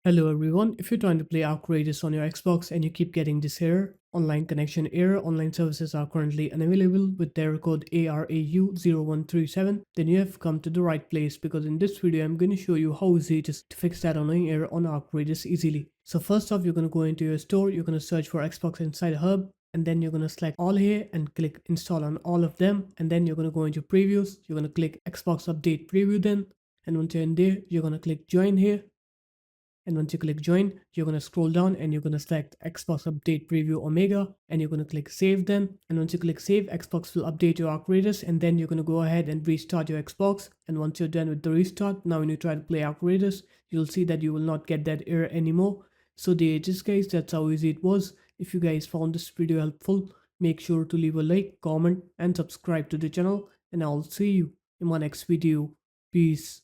Hello everyone, if you're trying to play Outrageous on your Xbox and you keep getting this error, online connection error, online services are currently unavailable with the error code ARAU0137, then you have come to the right place because in this video I'm going to show you how easy it is to fix that annoying error on Outrageous easily. So first off, you're going to go into your store, you're going to search for Xbox Inside Hub, and then you're going to select all here and click install on all of them, and then you're going to go into previews, you're going to click Xbox Update Preview then, and once you're in there, you're going to click join here. And once you click join, you're going to scroll down and you're going to select Xbox Update Preview Omega and you're going to click save then. And once you click save, Xbox will update your Outrageous and then you're going to go ahead and restart your Xbox. And once you're done with the restart, now when you try to play Outrageous, you'll see that you will not get that error anymore. So there it is guys, that's how easy it was. If you guys found this video helpful, make sure to leave a like, comment and subscribe to the channel and I'll see you in my next video. Peace.